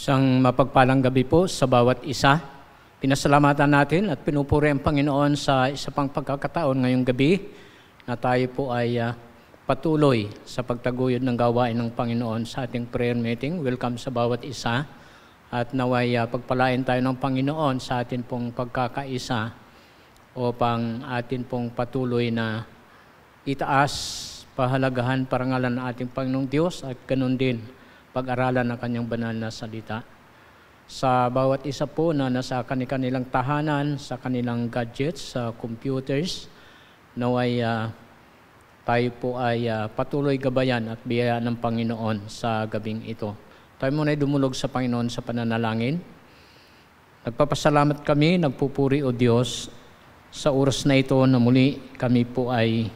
Isang mapagpalang gabi po sa bawat isa. Pinasalamatan natin at pinupuri ang Panginoon sa isa pang pagkakataon ngayong gabi na tayo po ay patuloy sa pagtaguyod ng gawain ng Panginoon sa ating prayer meeting. Welcome sa bawat isa at naway pagpalain tayo ng Panginoon sa atin pong pagkakaisa upang atin pong patuloy na itaas, pahalagahan, parangalan ng ating Panginoong Diyos at ganun din pag-aralan ng kanyang banal na salita. Sa bawat isa po na nasa kanilang tahanan, sa kanilang gadgets, sa computers, naway tayo po ay patuloy gabayan at biyaya ng Panginoon sa gabing ito. Tayo muna ay dumulog sa Panginoon sa pananalangin. Nagpapasalamat kami, nagpupuri o Diyos sa oras na ito na muli kami po ay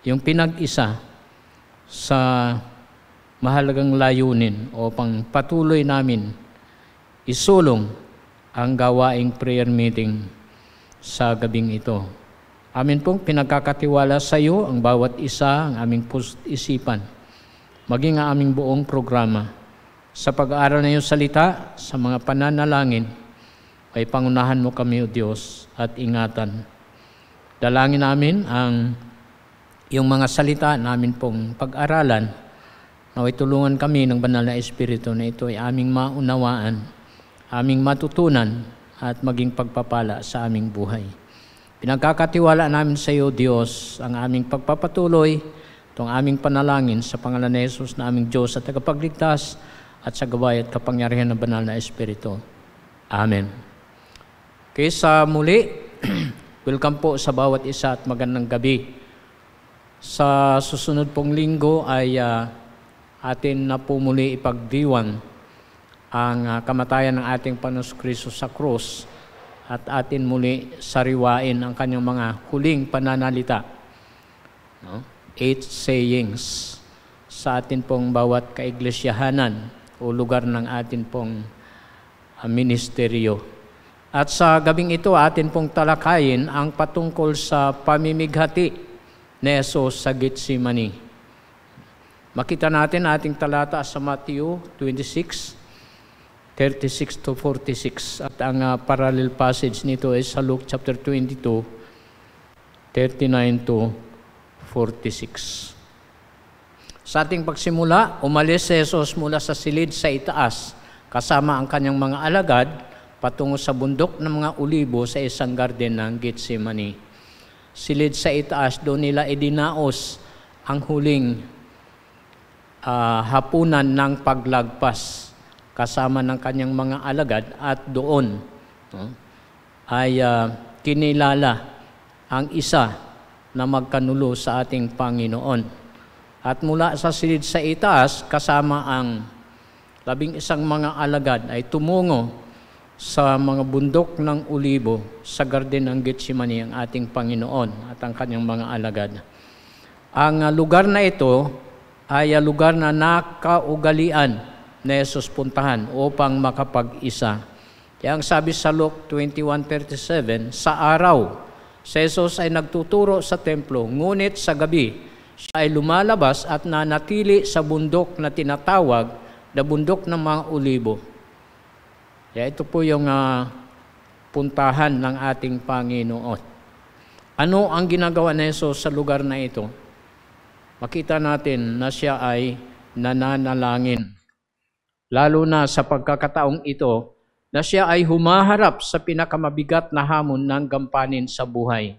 yung pinag-isa sa mahalagang layunin upang patuloy namin isulong ang gawaing prayer meeting sa gabing ito. Amin pong pinagkakatiwala sa iyo ang bawat isa, ang aming isipan, maging ang aming buong programa. Sa pag-aaral na iyong salita, sa mga pananalangin, ay pangunahan mo kami, O Diyos, at ingatan. Dalangin namin ang iyong mga salita namin pong pag-aralan. Naway tulungan kami ng banal na Espiritu na ito ay aming maunawaan, aming matutunan at maging pagpapala sa aming buhay. Pinagkakatiwala namin sa iyo, Diyos, ang aming pagpapatuloy, itong aming panalangin sa pangalan ni Jesus na aming Diyos at tagapagligtas at sa gabay at kapangyarihan ng banal na Espiritu. Amen. Kaysa muli, welcome po sa bawat isa at magandang gabi. Sa susunod pong linggo ay atin na po muli ipagdiwang ang kamatayan ng ating Panginoong Kristo sa krus at atin muli sariwain ang kanyang mga huling pananalita. 8 sayings sa atin pong bawat kaiglesiyahanan o lugar ng atin pong ministeryo. At sa gabing ito, atin pong talakayin ang patungkol sa pamimighati ni Jesus sa Getsemani. Makita natin ating talata sa Matthew 26, 36 to 46. At ang parallel passage nito ay sa Luke chapter 22, 39 to 46. Sa ating pagsimula, umalis si Jesus mula sa silid sa itaas kasama ang kanyang mga alagad patungo sa bundok ng mga ulibo sa isang garden ng Getsemani. Silid sa itaas, doon nila idinaos ang huling hapunan ng paglagpas kasama ng kanyang mga alagad at doon ay kinilala ang isa na magkanulo sa ating Panginoon. At mula sa silid sa itaas, kasama ang 11 mga alagad ay tumungo sa mga bundok ng Olibo sa Garden ng Getsemani ang ating Panginoon at ang kanyang mga alagad. Ang lugar na ito ay lugar na nakaugalian na Jesus puntahan upang makapag-isa. Kaya ang sabi sa Luke 21:37, sa araw, si Jesus ay nagtuturo sa templo, ngunit sa gabi, siya ay lumalabas at nanatili sa bundok na tinatawag na bundok ng mga Olibo. Kaya ito po yung puntahan ng ating Panginoon. Ano ang ginagawa ni Jesus sa lugar na ito? Makita natin na siya ay nananalangin. Lalo na sa pagkakataong ito, na siya ay humaharap sa pinakamabigat na hamon ng gampanin sa buhay.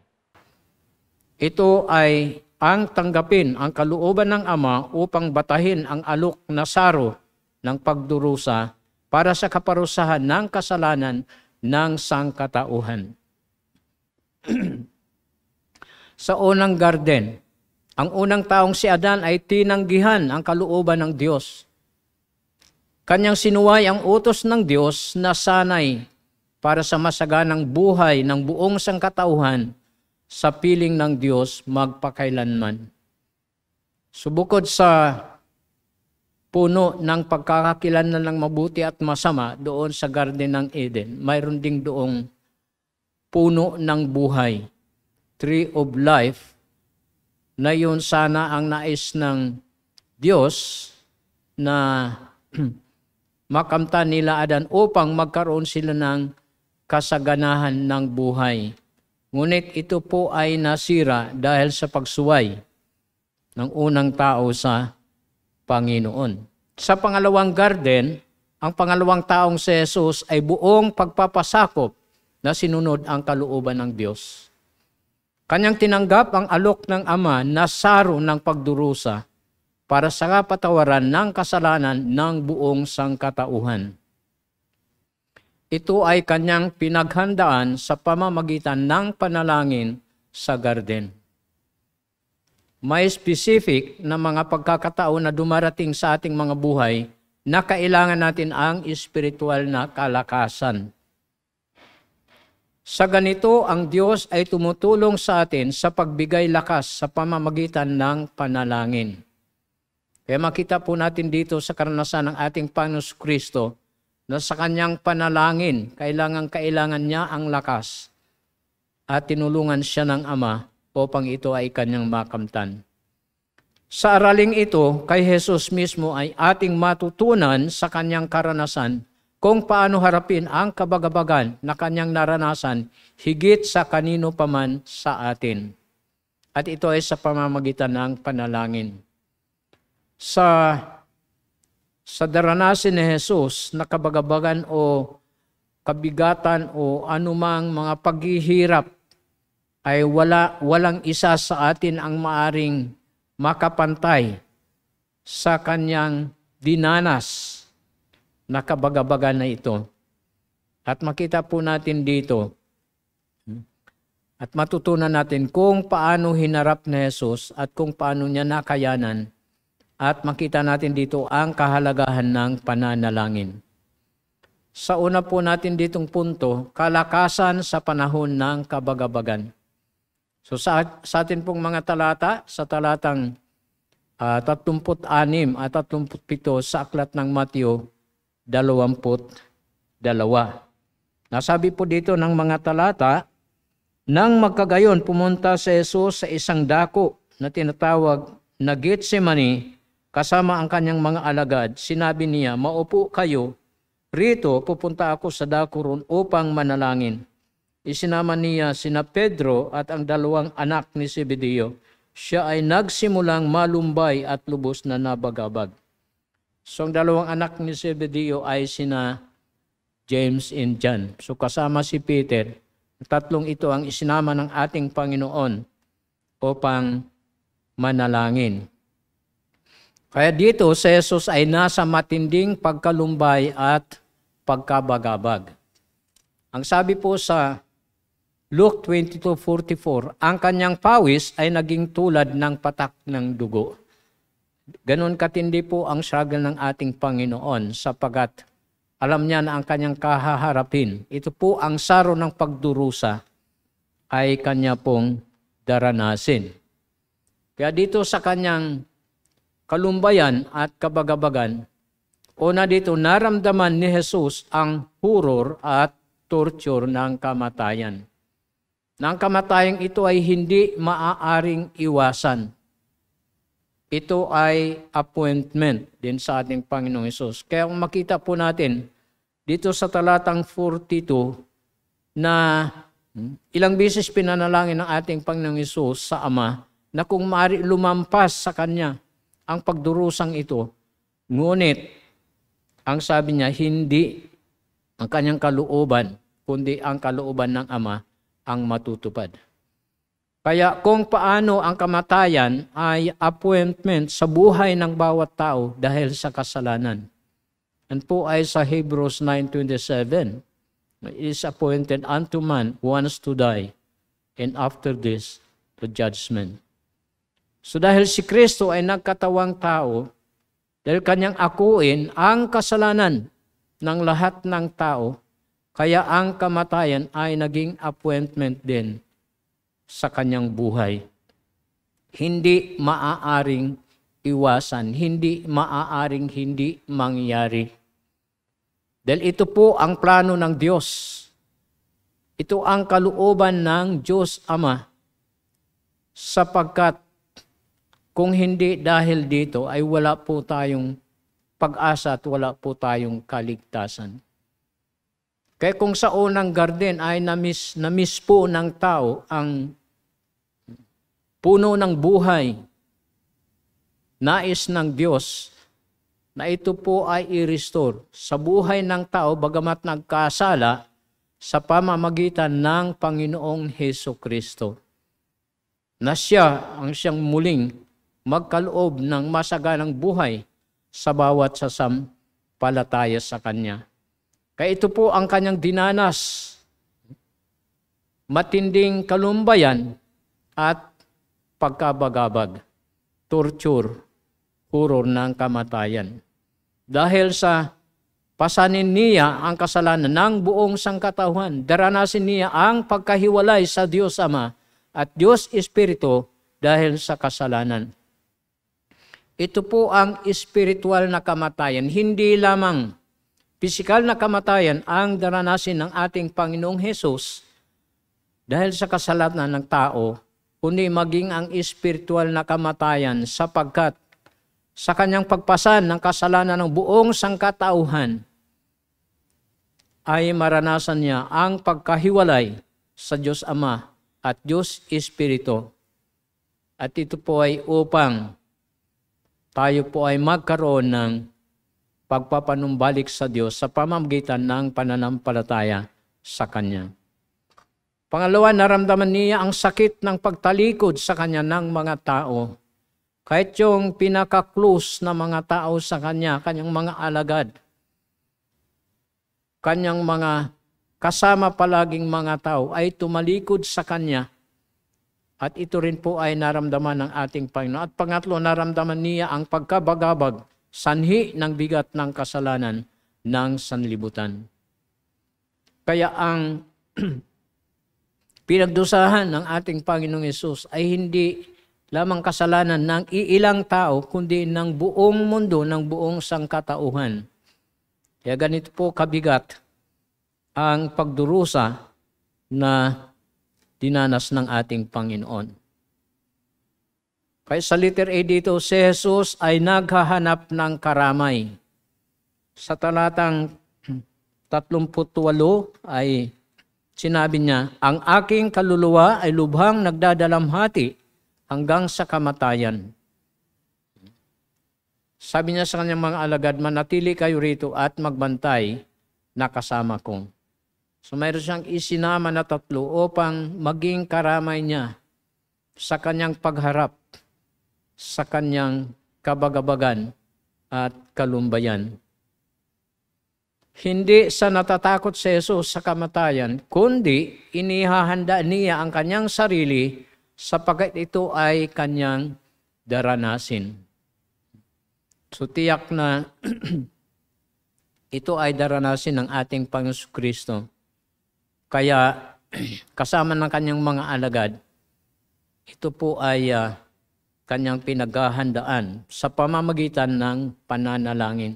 Ito ay ang tanggapin ang kalooban ng Ama upang batahin ang alok na saro ng pagdurusa para sa kaparusahan ng kasalanan ng sangkatauhan. Sa unang garden, ang unang taong si Adan ay tinanggihan ang kalooban ng Diyos. Kanyang sinuway ang utos ng Diyos na sanay para sa masaganang buhay ng buong sangkatauhan sa piling ng Diyos magpakailanman. Subukod sa puno ng pagkakakilanlan ng mabuti at masama doon sa Garden ng Eden, mayroon ding doong puno ng buhay, Tree of Life, na yun sana ang nais ng Diyos na makamtan nila Adan upang magkaroon sila ng kasaganahan ng buhay. Ngunit ito po ay nasira dahil sa pagsuway ng unang tao sa Panginoon. Sa pangalawang garden, ang pangalawang taong si Jesus ay buong pagpapasakop na sinunod ang kalooban ng Diyos. Kanyang tinanggap ang alok ng Ama na saro ng pagdurusa para sa kapatawaran ng kasalanan ng buong sangkatauhan. Ito ay kanyang pinaghandaan sa pamamagitan ng panalangin sa garden. May specific na mga pagkakataon na dumarating sa ating mga buhay na kailangan natin ang espiritual na kalakasan. Sa ganito, ang Diyos ay tumutulong sa atin sa pagbigay lakas sa pamamagitan ng panalangin. Kaya makita po natin dito sa karanasan ng ating Panginoon Kristo na sa kanyang panalangin, kailangan niya ang lakas at tinulungan siya ng Ama upang ito ay kanyang makamtan. Sa araling ito, kay Jesus mismo ay ating matutunan sa kanyang karanasan kung paano harapin ang kabagabagan na kanyang naranasan higit sa kanino paman sa atin. At ito ay sa pamamagitan ng panalangin. Sa daranasin ni Jesus na kabagabagan o kabigatan o anumang mga paghihirap ay walang isa sa atin ang maaring makapantay sa kanyang dinanas na kabagabagan na ito. At makita po natin dito at matutunan natin kung paano hinarap ni Jesus at kung paano niya nakayanan. At makita natin dito ang kahalagahan ng pananalangin. Sa una po natin ditong punto, kalakasan sa panahon ng kabagabagan. So sa atin pong mga talata, sa talatang 36 at 37 sa aklat ng Mateo 22. Nasabi po dito ng mga talata, nang magkagayon pumunta si Jesus sa isang dako na tinatawag na Getsemani kasama ang kanyang mga alagad. Sinabi niya, maupo kayo, rito pupunta ako sa dako ron upang manalangin. Isinama niya sina Pedro at ang dalawang anak ni Zebedeo. Siya ay nagsimulang malumbay at lubos na nabagabag. So ang dalawang anak ni Zebedeo ay sina James and John. So kasama si Peter. Tatlong ito ang isinama ng ating Panginoon upang manalangin. Kaya dito si Jesus ay nasa matinding pagkalumbay at pagkabagabag. Ang sabi po sa Luke 22:44, ang kanyang pawis ay naging tulad ng patak ng dugo. Ganon katindi po ang struggle ng ating Panginoon sapagat alam niya na ang kanyang kahaharapin. Ito po ang saro ng pagdurusa ay kanya pong daranasin. Kaya dito sa kanyang kalumbayan at kabagabagan, una dito naramdaman ni Jesus ang horror at torture ng kamatayan. Na ang kamatayang ito ay hindi maaaring iwasan. Ito ay appointment din sa ating Panginoong Hesus. Kaya kung makita po natin dito sa talatang 42 na ilang beses pinanalangin ng ating Panginoong Hesus sa Ama na kung maaari lumampas sa Kanya ang pagdurusang ito. Ngunit, ang sabi niya, hindi ang Kanyang kalooban, kundi ang kalooban ng Ama ang matutupad. Kaya kung paano ang kamatayan ay appointment sa buhay ng bawat tao dahil sa kasalanan. Yan po ay sa Hebrews 9:27. It is appointed unto man once to die, and after this, the judgment. So dahil si Kristo ay nagkatawang tao, dahil kanyang akuin ang kasalanan ng lahat ng tao, kaya ang kamatayan ay naging appointment din sa kanyang buhay. Hindi maaaring iwasan, hindi maaaring hindi mangyari. Dahil ito po ang plano ng Diyos. Ito ang kalooban ng Diyos Ama. Sapagkat kung hindi dahil dito ay wala po tayong pag-asa at wala po tayong kaligtasan. Kaya kung sa unang garden ay na-miss po ng tao ang puno ng buhay, nais ng Diyos na ito po ay i-restore sa buhay ng tao bagamat nagkasala sa pamamagitan ng Panginoong Hesukristo. Na siya ang siyang muling magkaloob ng masaganang buhay sa bawat sasampalataya sa Kanya. Kaya ito po ang Kanyang dinanas, matinding kalumbayan at pagkabagabag, torture, horror ng kamatayan. Dahil sa pasanin niya ang kasalanan ng buong sangkatauhan, daranasin niya ang pagkahiwalay sa Diyos Ama at Diyos Espiritu dahil sa kasalanan. Ito po ang espiritual na kamatayan, hindi lamang pisikal na kamatayan ang daranasin ng ating Panginoong Hesus dahil sa kasalanan ng tao, kundi maging ang espiritual na kamatayan sapagkat sa kanyang pagpasan ng kasalanan ng buong sangkatauhan ay maranasan niya ang pagkahiwalay sa Diyos Ama at Diyos Espiritu. At ito po ay upang tayo po ay magkaroon ng pagpapanumbalik sa Diyos sa pamamagitan ng pananampalataya sa Kanya. Pangalawa, naramdaman niya ang sakit ng pagtalikod sa Kanya ng mga tao. Kahit yung pinaka-close na mga tao sa Kanya, Kanyang mga alagad, Kanyang mga kasama palaging mga tao ay tumalikod sa Kanya. At ito rin po ay naramdaman ng ating Panginoon. At pangatlo, naramdaman niya ang pagkabagabag, sanhi ng bigat ng kasalanan ng sanlibutan. Kaya ang pinagdusahan ng ating Panginoong Hesus ay hindi lamang kasalanan ng iilang tao, kundi ng buong mundo, ng buong sangkatauhan. Kaya ganito po kabigat ang pagdurusa na dinanas ng ating Panginoon. Kaya sa letter A dito, si Jesus ay naghahanap ng karamay. Sa talatang 38 ay sinabi niya, ang aking kaluluwa ay lubhang nagdadalamhati hanggang sa kamatayan. Sabi niya sa kanyang mga alagad, manatili kayo rito at magbantay na kasama ko. So mayroon siyang isinama na 3 upang maging karamay niya sa kanyang pagharap, sa kanyang kabagabagan at kalumbayan. Hindi sa natatakot si Jesus sa kamatayan, kundi inihahanda niya ang kanyang sarili sapagkat ito ay kanyang daranasin. So tiyak na ito ay daranasin ng ating Panginoon Kristo. Kaya kasama ng kanyang mga alagad, ito po ay kanyang pinaghahandaan sa pamamagitan ng pananalangin.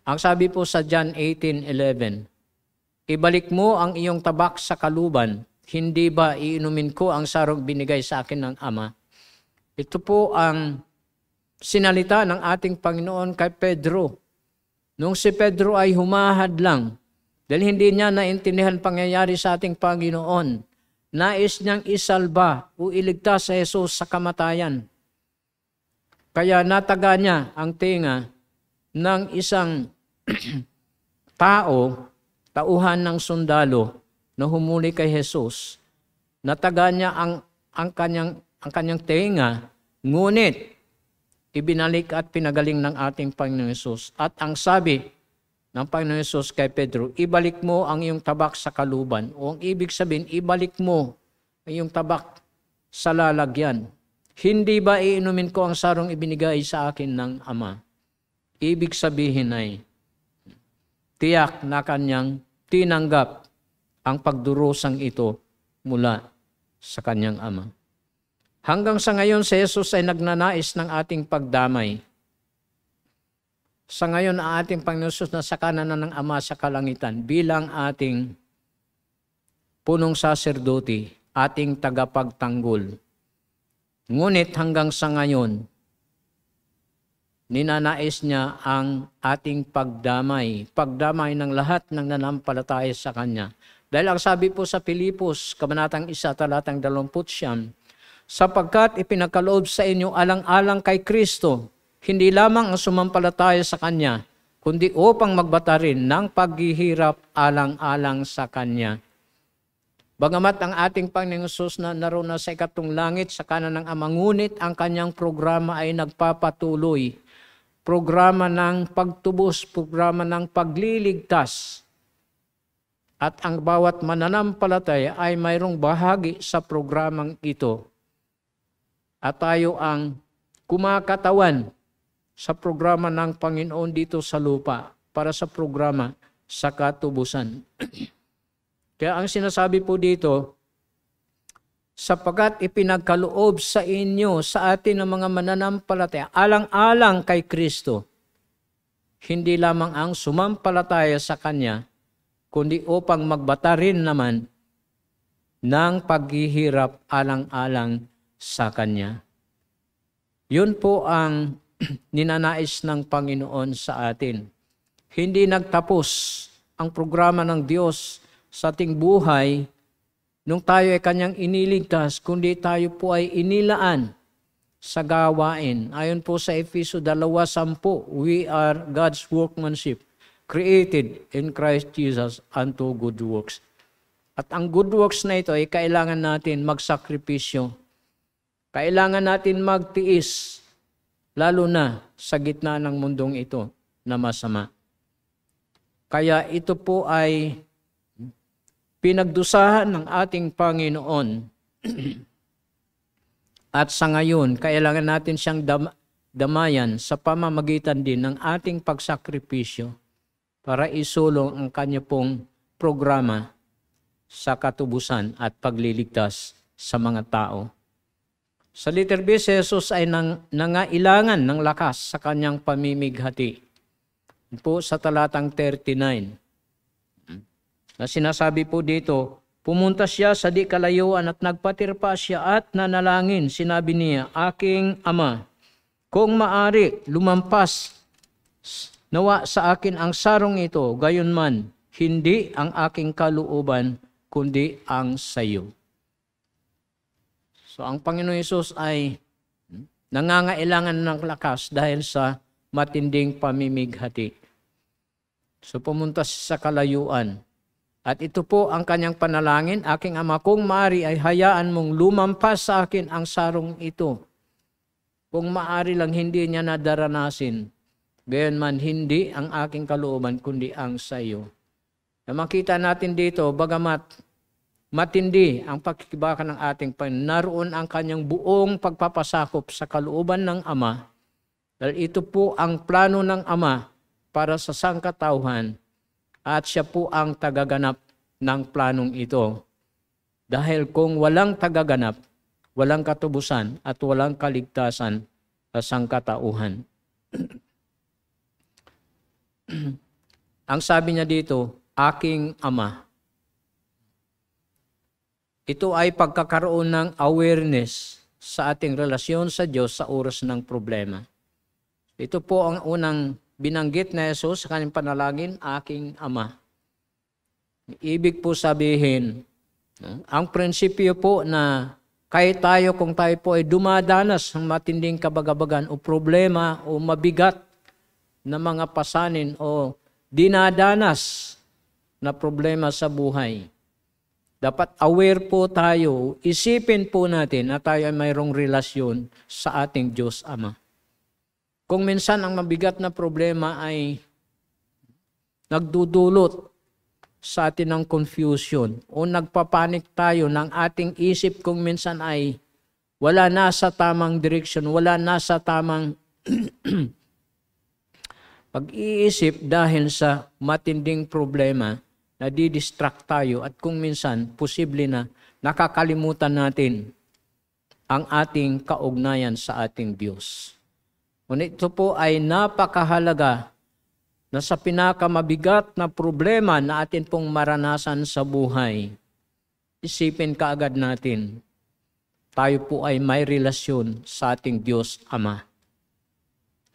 Ang sabi po sa John 18:11, ibalik mo ang iyong tabak sa kaluban, hindi ba iinumin ko ang sarong binigay sa akin ng Ama? Ito po ang sinalita ng ating Panginoon kay Pedro. Nung si Pedro ay humahad lang, dahil hindi niya naintindihan pangyayari sa ating Panginoon, nais niyang isalba o iligtas sa Jesus sa kamatayan. Kaya nataga niya ang tinga ng isang tauhan ng sundalo na humuli kay Jesus. Nataga niya ang kanyang tenga, ngunit ibinalik at pinagaling ng ating Panginoon Jesus. At ang sabi ng Panginoon Jesus kay Pedro, ibalik mo ang iyong tabak sa kaluban. O ang ibig sabihin, ibalik mo ang iyong tabak sa lalagyan. Hindi ba iinumin ko ang sarong ibinigay sa akin ng Ama? Ibig sabihin ay, tiyak na kanyang tinanggap ang pagdurusang ito mula sa kanyang Ama. Hanggang sa ngayon, si Jesus ay nagnanais ng ating pagdamay. Sa ngayon, ang ating Panginoon Jesus na sa kanan ng Ama sa kalangitan bilang ating punong saserdote, ating tagapagtanggol. Ngunit hanggang sa ngayon, ninanais niya ang ating pagdamay ng lahat ng nanampalataya sa Kanya. Dahil ang sabi po sa Pilipos, Kabanatang 1, talatang 20, sapagkat ipinagkaloob sa inyo alang-alang kay Kristo, hindi lamang ang sumampalataya sa Kanya, kundi upang magbata rin ng paghihirap alang-alang sa Kanya. Bagamat ang ating Panginoong Hesus na naroon na sa ikatong langit sa kanan ng Ama, ngunit ang Kanyang programa ay nagpapatuloy. Programa ng pagtubos, programa ng pagliligtas. At ang bawat mananampalataya ay mayroong bahagi sa programang ito. At tayo ang kumakatawan sa programa ng Panginoon dito sa lupa para sa programa sa katubusan. Kaya ang sinasabi po dito, sapagkat ipinagkaloob sa inyo, sa atin ng mga mananampalataya, alang-alang kay Kristo, hindi lamang ang sumampalataya sa Kanya, kundi upang magbata rin naman ng paghihirap alang-alang sa Kanya. Yun po ang ninanais ng Panginoon sa atin. Hindi nagtapos ang programa ng Diyos sa ating buhay nung tayo ay Kanyang iniligtas, kundi tayo po ay inilaan sa gawain. Ayon po sa Efeso 2:10, we are God's workmanship, created in Christ Jesus unto good works. At ang good works na ito ay kailangan natin magsakripisyo. Kailangan natin magtiis, lalo na sa gitna ng mundong ito na masama. Kaya ito po ay pinagdusahan ng ating Panginoon. At sa ngayon, kailangan natin siyang damayan sa pamamagitan din ng ating pagsakripisyo para isulong ang Kanya pong programa sa katubusan at pagliligtas sa mga tao. Sa letter B, si Jesus ay nangailangan ng lakas sa Kanyang pamimighati. Po sa talatang 39. Na sinasabi po dito, pumunta siya sa di kalayuan at nagpatirpa siya at nanalangin. Sinabi niya, aking Ama, kung maari, lumampas nawa sa akin ang sarong ito, gayon man, hindi ang aking kalooban, kundi ang sayo. So ang Panginoon Hesus ay nangangailangan ng lakas dahil sa matinding pamimighati. So pumunta siya sa kalayuan. At ito po ang kanyang panalangin, aking Ama, kung maari ay hayaan mong lumampas sa akin ang sarong ito. Kung maari lang hindi niya nadaranasin Gayunman, hindi ang aking kalooban, kundi ang sa iyo. Na makita natin dito, bagamat matindi ang pakikibaka ng ating Panginoon, naroon ang kanyang buong pagpapasakop sa kalooban ng Ama. Dahil ito po ang plano ng Ama para sa sangkatauhan at siya po ang tagaganap ng planong ito. Dahil kung walang tagaganap, walang katubusan at walang kaligtasan sa sangkatauhan. Ang sabi niya dito, aking Ama. Ito ay pagkakaroon ng awareness sa ating relasyon sa Diyos sa oras ng problema. Ito po ang unang binanggit na Jesus sa kanyang panalangin, aking Ama. Ibig po sabihin, ang prinsipyo po na kahit tayo kung tayo po ay dumadanas ng matinding kabagabagan o problema o mabigat na mga pasanin o dinadanas na problema sa buhay, dapat aware po tayo, isipin po natin na tayo ay mayroong relasyon sa ating Diyos Ama. Kung minsan ang mabigat na problema ay nagdudulot sa atin ng confusion o nagpapanik tayo ng ating isip kung minsan ay wala na sa tamang direksyon, wala na sa tamang pag-iisip dahil sa matinding problema, nadidistract tayo at kung minsan posible na nakakalimutan natin ang ating kaugnayan sa ating Diyos. Ngunit ito po ay napakahalaga na sa pinakamabigat na problema na atin pong maranasan sa buhay, isipin kaagad natin, tayo po ay may relasyon sa ating Diyos Ama.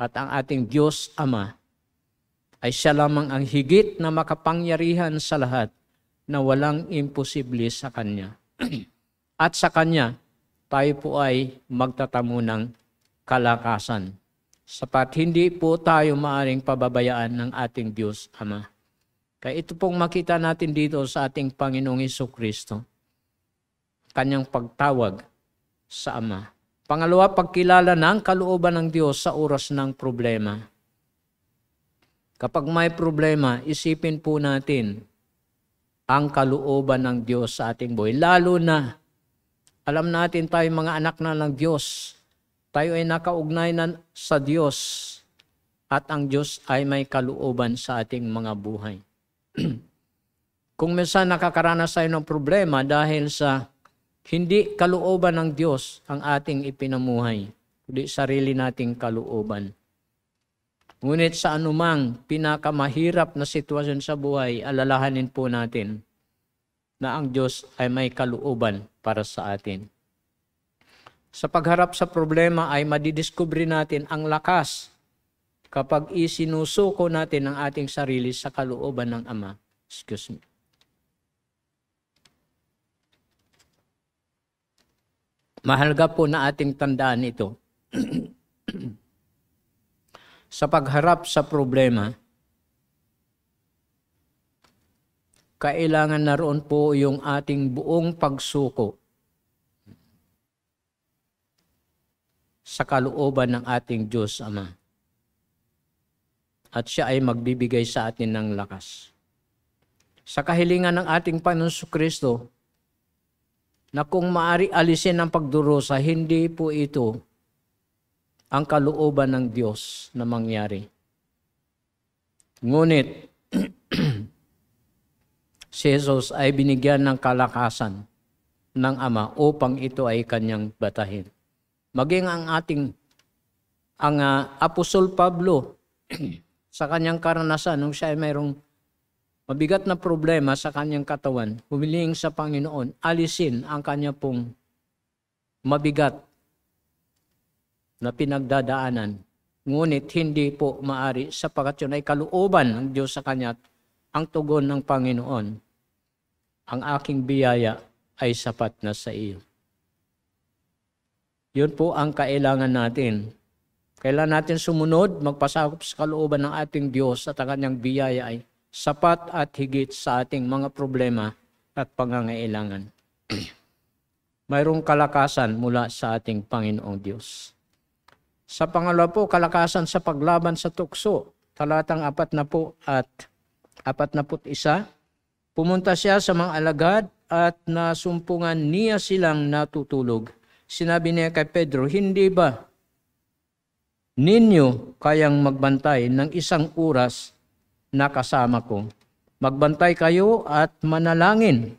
At ang ating Diyos Ama ay siya lamang ang higit na makapangyarihan sa lahat na walang imposible sa Kanya. At sa Kanya, tayo po ay magtatamo ng kalakasan. Sapat hindi po tayo maaaring pababayaan ng ating Diyos Ama. Kaya ito pong makita natin dito sa ating Panginoong Hesukristo, Kanyang pagtawag sa Ama. Pangalawa, pagkilala ng kalooban ng Diyos sa oras ng problema. Kapag may problema, isipin po natin ang kalooban ng Diyos sa ating buhay. Lalo na, alam natin tayo mga anak na ng Diyos. Tayo ay nakaugnay na sa Diyos at ang Diyos ay may kalooban sa ating mga buhay. Kung minsan nakakaranas tayo ng problema dahil sa hindi kalooban ng Diyos ang ating ipinamuhay, kundi sarili nating kalooban. Ngunit sa anumang pinakamahirap na sitwasyon sa buhay, alalahanin po natin na ang Diyos ay may kalooban para sa atin. Sa pagharap sa problema ay madidiskubre natin ang lakas kapag isinusuko natin ang ating sarili sa kalooban ng Ama. Excuse me. Mahalaga po na ating tandaan ito. Sa pagharap sa problema, kailangan naroon po yung ating buong pagsuko sa kalooban ng ating Diyos Ama. At siya ay magbibigay sa atin ng lakas. Sa kahilingan ng ating Panginoon Jesucristo, na kung maari alisin ang pagdurusa, hindi po ito ang kalooban ng Diyos na mangyari. Ngunit, si Jesus ay binigyan ng kalakasan ng Ama upang ito ay kanyang batahin. Maging ang Apostol Pablo sa kanyang karanasan nung siya ay mayroong mabigat na problema sa kanyang katawan, humiling sa Panginoon, alisin ang kanya pong mabigat na pinagdadaanan. Ngunit hindi po maari sapagkat yun ay kalooban ng Diyos sa kanya. Ang tugon ng Panginoon, ang aking biyaya ay sapat na sa iyo. Yun po ang kailangan natin. Kailangan natin sumunod, magpasakop sa kalooban ng ating Diyos at ang kanyang biyaya ay sapat at higit sa ating mga problema at pangangailangan. Mayroong kalakasan mula sa ating Panginoong Diyos. Sa pangalawa po, kalakasan sa paglaban sa tukso. Talatang 41. Pumunta siya sa mga alagad at nasumpungan niya silang natutulog. Sinabi niya kay Pedro, hindi ba ninyo kayang magbantay ng 1 oras na kasama ko? Magbantay kayo at manalangin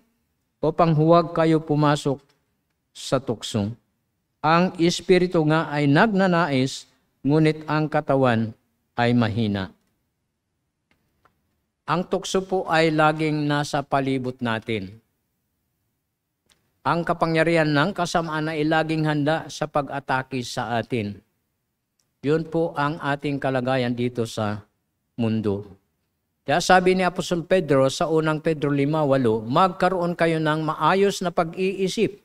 upang huwag kayo pumasok sa tukso. Ang espiritu nga ay nagnanais, ngunit ang katawan ay mahina. Ang tukso po ay laging nasa palibot natin. Ang kapangyarihan ng kasamaan ay laging handa sa pag-atake sa atin. Yun po ang ating kalagayan dito sa mundo. Kaya sabi ni Apostol Pedro sa unang Pedro 5:8, magkaroon kayo ng maayos na pag-iisip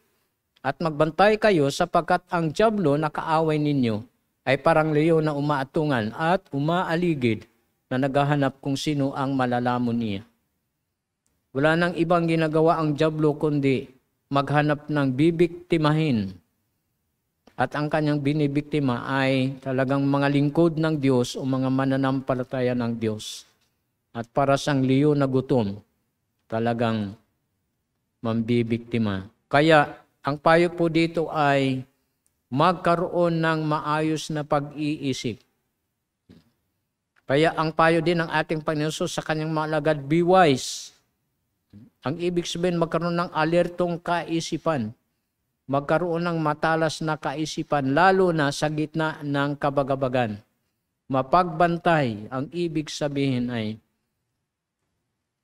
at magbantay kayo sapagkat ang dyablo na kaaway ninyo ay parang leon na umaatungan at umaaligid na naghahanap kung sino ang malalamon niya. Wala nang ibang ginagawa ang dyablo kundi maghanap ng bibiktimahin. At ang kanyang binibiktima ay talagang mga lingkod ng Diyos o mga mananampalataya ng Diyos. At para siyang leon na gutom, talagang mambibiktima. Kaya ang payo po dito ay magkaroon ng maayos na pag-iisip. Kaya ang payo din ng ating Panginoon sa kanyang mga alagad, be wise. Ang ibig sabihin, magkaroon ng alertong kaisipan. Magkaroon ng matalas na kaisipan, lalo na sa gitna ng kabagabagan. Mapagbantay, ang ibig sabihin ay,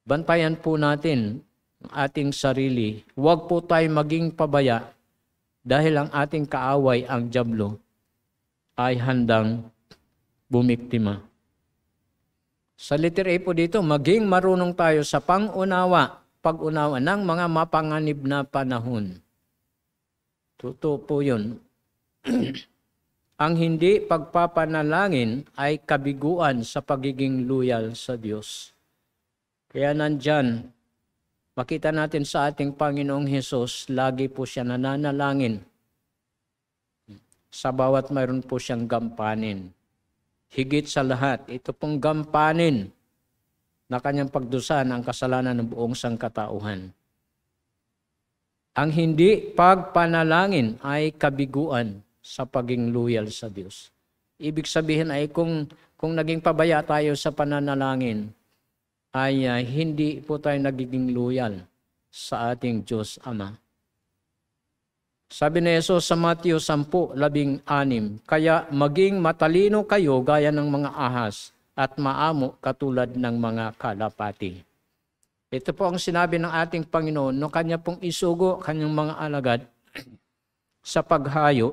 bantayan po natin ang ating sarili. Huwag po tayo maging pabaya dahil ang ating kaaway, ang dyablo, ay handang bumiktima. Sa letter A po dito, maging marunong tayo sa pag-unawa ng mga mapanganib na panahon. Totoo po yun. Ang hindi pagpapanalangin ay kabiguan sa pagiging loyal sa Diyos. Kaya nandyan, makita natin sa ating Panginoong Hesus, lagi po siya nananalangin. Sa bawat mayroon po siyang gampanin. Higit sa lahat, ito pong gampanin na kanyang pagdusa ng kasalanan ng buong sangkatauhan. Ang hindi pagpanalangin ay kabiguan sa pagiging loyal sa Diyos. Ibig sabihin ay kung naging pabaya tayo sa pananalangin, ay hindi po tayo nagiging loyal sa ating Diyos Ama. Sabi ni Jesus sa Matthew 10:16, kaya maging matalino kayo gaya ng mga ahas at maamo katulad ng mga kalapati. Ito po ang sinabi ng ating Panginoon no kanya pong isugo kanyang mga alagad sa paghayo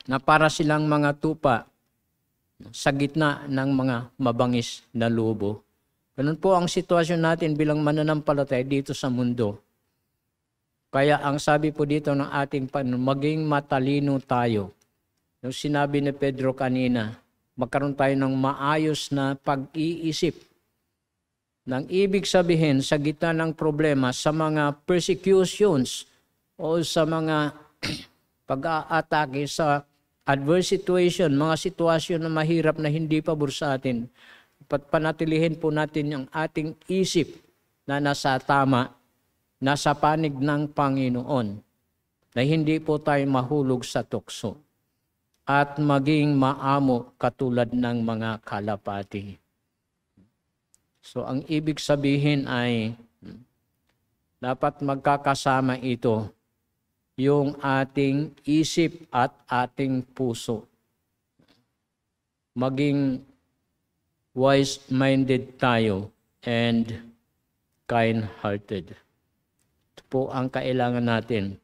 na para silang mga tupa sa gitna ng mga mabangis na lobo. Ganun po ang sitwasyon natin bilang mananampalataya dito sa mundo. Kaya ang sabi po dito ng ating Panginoon, maging matalino tayo. Yung sinabi ni Pedro kanina, magkaroon tayo ng maayos na pag-iisip. Nang ibig sabihin sa gitna ng problema, sa mga persecutions o sa mga pag-aatake sa adverse situation, mga sitwasyon na mahirap na hindi pabor sa atin, panatilihin po natin yung ating isip na nasa tama, nasa panig ng Panginoon, na hindi po tayo mahulog sa tukso at maging maamo katulad ng mga kalapati. So ang ibig sabihin ay dapat magkakasama ito, yung ating isip at ating puso. Maging wise-minded tayo and kind-hearted. Ito po ang kailangan natin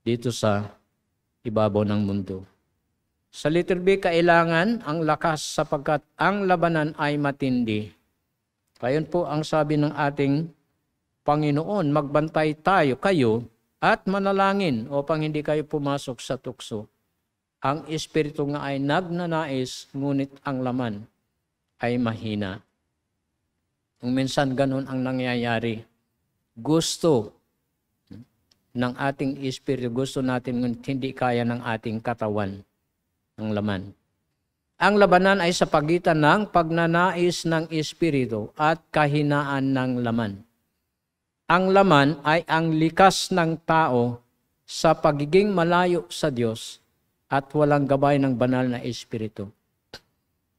dito sa ibabaw ng mundo. Sa letter B, kailangan ang lakas sapagkat ang labanan ay matindi. Kayon po ang sabi ng ating Panginoon, magbantay kayo at manalangin upang hindi kayo pumasok sa tukso. Ang espiritu nga ay nagnanais, ngunit ang laman ay mahina. Kung minsan ganun ang nangyayari, gusto ng ating espiritu, gusto natin ngunit hindi kaya ng ating katawan. ang laman. Ang labanan ay sa pagitan ng pagnanais ng espiritu at kahinaan ng laman. Ang laman ay ang likas ng tao sa pagiging malayo sa Diyos at walang gabay ng banal na espiritu.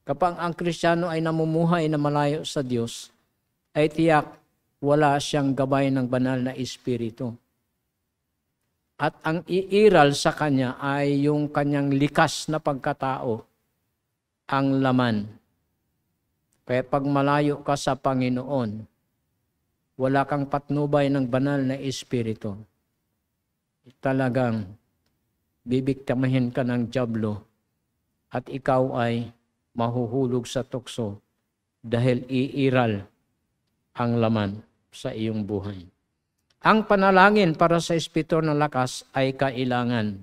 Kapag ang Kristiyano ay namumuhay na malayo sa Diyos, ay tiyak wala siyang gabay ng banal na espiritu. At ang iiral sa kanya ay yung kanyang likas na pagkatao, ang laman. Kaya pag malayo ka sa Panginoon, wala kang patnubay ng banal na espiritu, talagang bibiktimahin ka ng dyablo at ikaw ay mahuhulog sa tukso dahil iiral ang laman sa iyong buhay. Ang panalangin para sa espiritu ng lakas ay kailangan.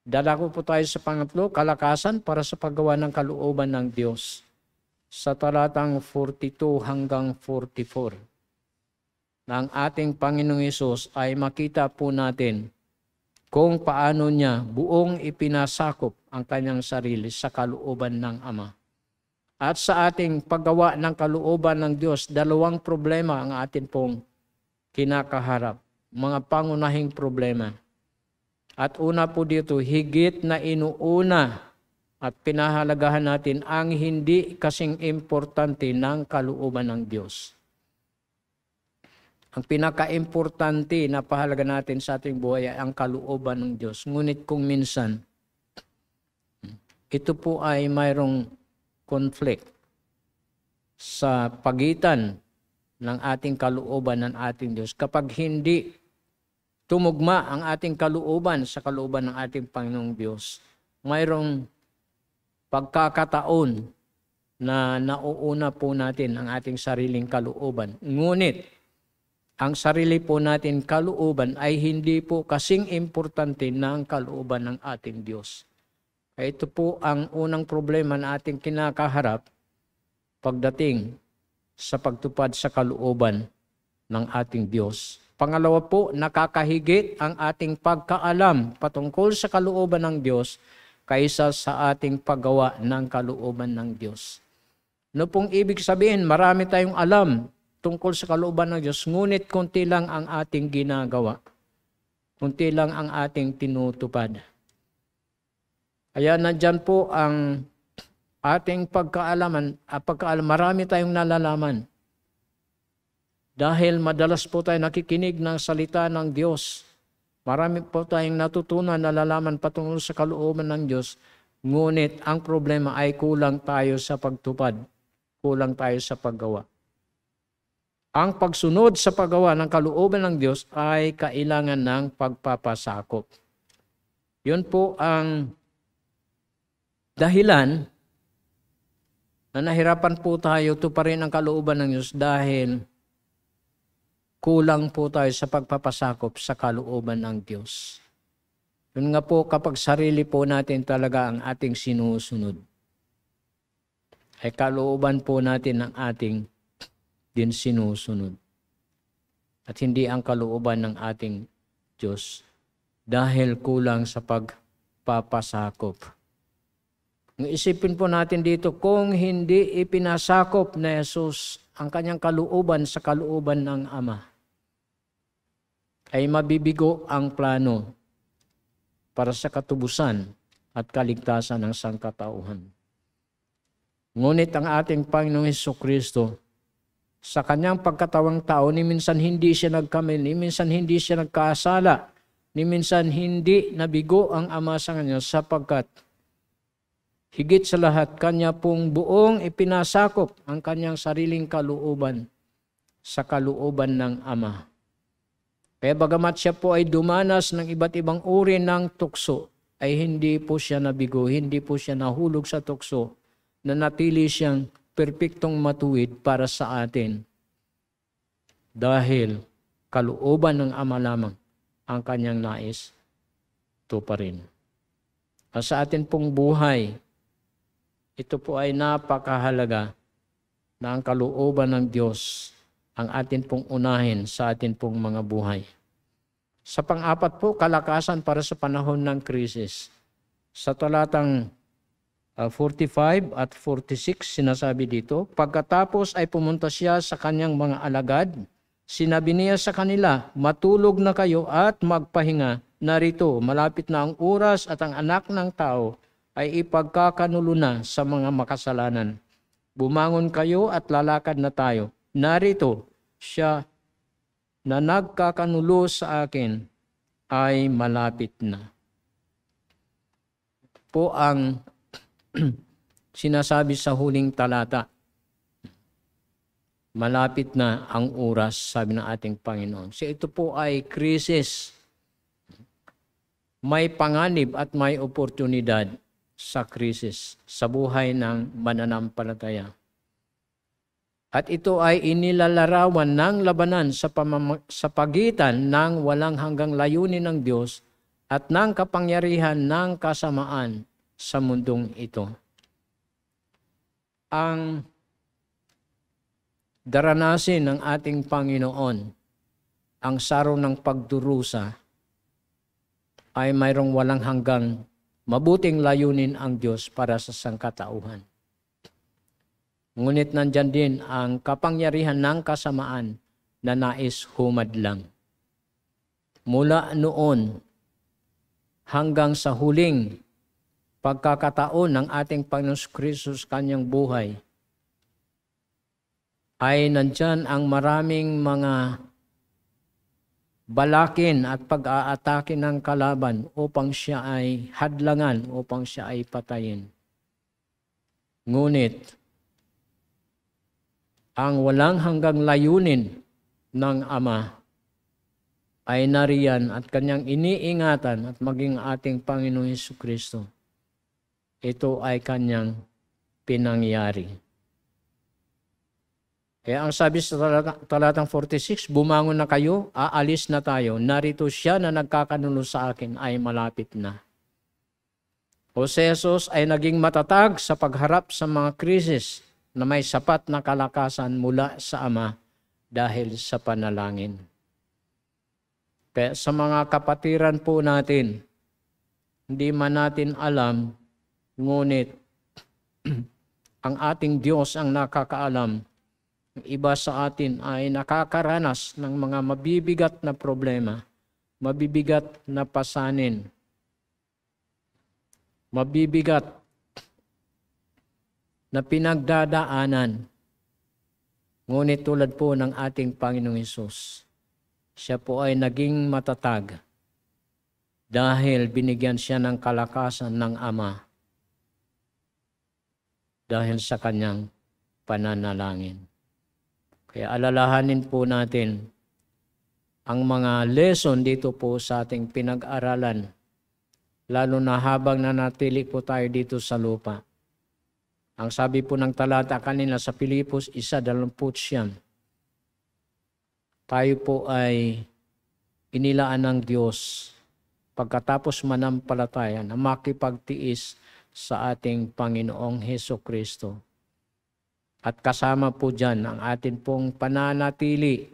Dadako po tayo sa pangatlo, kalakasan para sa paggawa ng kalooban ng Diyos. Sa talatang 42 hanggang 44. Na ang ating Panginoong Hesus ay makita po natin kung paano niya buong ipinasakop ang kanyang sarili sa kalooban ng Ama. At sa ating paggawa ng kalooban ng Diyos, dalawang problema ang atin pong kinakaharap. Mga pangunahing problema. At una po dito, higit na inuuna at pinahalagahan natin ang hindi kasing importante ng kalooban ng Diyos. Ang pinaka-importante na pahalaga natin sa ating buhay ay ang kalooban ng Diyos. Ngunit kung minsan, ito po ay mayroong conflict sa pagitan ng ating kalooban ng ating Diyos. Kapag hindi tumugma ang ating kalooban sa kalooban ng ating Panginoong Diyos, mayroong pagkakataon na nauuna po natin ang ating sariling kalooban. Ngunit, ang sarili po natin kalooban ay hindi po kasing importante ng kalooban ng ating Diyos. Kaya ito po ang unang problema na ating kinakaharap pagdating sa pagtupad sa kalooban ng ating Diyos. Pangalawa po, nakakahigit ang ating pagkaalam patungkol sa kalooban ng Diyos kaysa sa ating paggawa ng kalooban ng Diyos. Ano pong ibig sabihin? Marami tayong alam tungkol sa kalooban ng Diyos, ngunit konti lang ang ating ginagawa. Konti lang ang ating tinutupad. Kaya nandyan po ang ating pagkaalam, marami tayong nalalaman. Dahil madalas po tayo nakikinig ng salita ng Diyos. Marami po tayong natutunan, nalalaman patungkol sa kalooban ng Diyos. Ngunit ang problema ay kulang tayo sa pagtupad. Kulang tayo sa paggawa. Ang pagsunod sa paggawa ng kalooban ng Diyos ay kailangan ng pagpapasakop. Yun po ang dahilan na nahirapan po tayo tuparin ang kalooban ng Diyos dahil kulang po tayo sa pagpapasakop sa kalooban ng Diyos. Yun nga po, kapag sarili po natin talaga ang ating sinusunod, ay kalooban po natin ang ating din sinusunod. At hindi ang kalooban ng ating Diyos dahil kulang sa pagpapasakop. Isipin po natin dito, kung hindi ipinasakop na Jesus ang kanyang kalooban sa kalooban ng Ama, ay mabibigo ang plano para sa katubusan at kaligtasan ng sangkatauhan. Ngunit ang ating Panginoong Hesukristo, sa kanyang pagkatawang tao, ni minsan hindi siya nagkamali, ni minsan hindi siya nagkasala, ni minsan hindi nabigo ang Ama sa kanya sapagkat higit sa lahat, kanya pong buong ipinasakop ang kanyang sariling kalooban sa kalooban ng Ama. Kaya bagamat siya po ay dumanas ng iba't ibang uri ng tukso, ay hindi po siya nabigo, hindi po siya nahulog sa tukso, na natili siyang perpektong matuwid para sa atin. Dahil kalooban ng Ama lamang ang kanyang nais tuparin. At sa atin pong buhay, ito po ay napakahalaga na ang kalooban ng Diyos ang atin pong unahin sa atin pong mga buhay. Sa pang-apat po, kalakasan para sa panahon ng krisis. Sa talatang 45 at 46, sinasabi dito, pagkatapos ay pumunta siya sa kanyang mga alagad, sinabi niya sa kanila, matulog na kayo at magpahinga. Narito, malapit na ang oras at ang anak ng tao ay ipagkakanulo na sa mga makasalanan. Bumangon kayo at lalakad na tayo. Narito, siya na nagkakanulo sa akin ay malapit na. Po ang sinasabi sa huling talata. Malapit na ang oras, sabi ng ating Panginoon. So ito po ay krisis. May panganib at may oportunidad sa krisis, sa buhay ng mananampalataya. At ito ay inilalarawan ng labanan sa pagitan ng walang hanggang layunin ng Diyos at ng kapangyarihan ng kasamaan sa mundong ito. Ang daranasin ng ating Panginoon, ang saro ng pagdurusa, ay mayroong walang hanggang mabuting layunin ang Diyos para sa sangkatauhan. Ngunit nandyan din ang kapangyarihan ng kasamaan na nais humadlang. Mula noon hanggang sa huling pagkakataon ng ating Panginoon Kristo sa kanyang buhay, ay nandyan ang maraming mga balakin at pag-aatake ng kalaban upang siya ay hadlangan, upang siya ay patayin. Ngunit, ang walang hanggang layunin ng Ama ay nariyan at kanyang iniingatan at maging ating Panginoon Jesucristo. Ito ay kanyang pinangyari. Kaya ang sabi sa talatang 46, bumangon na kayo, aalis na tayo. Narito siya na nagkakanulo sa akin ay malapit na. O si Jesus ay naging matatag sa pagharap sa mga krisis na may sapat na kalakasan mula sa Ama dahil sa panalangin. Kaya sa mga kapatiran po natin, hindi man natin alam, ngunit ang ating Diyos ang nakakaalam. Iba sa atin ay nakakaranas ng mga mabibigat na problema, mabibigat na pasanin, mabibigat na pinagdadaanan. Ngunit tulad po ng ating Panginoong Hesus, siya po ay naging matatag dahil binigyan siya ng kalakasan ng Ama dahil sa kanyang pananalangin. Kaya alalahanin po natin ang mga lesson dito po sa ating pinag-aralan, lalo na habang nanatili po tayo dito sa lupa. Ang sabi po ng talata kanina sa Pilipos 1:29, tayo po ay inilaan ng Diyos pagkatapos manampalataya na makipagtiis sa ating Panginoong Hesukristo. At kasama po dyan ang atin pong pananatili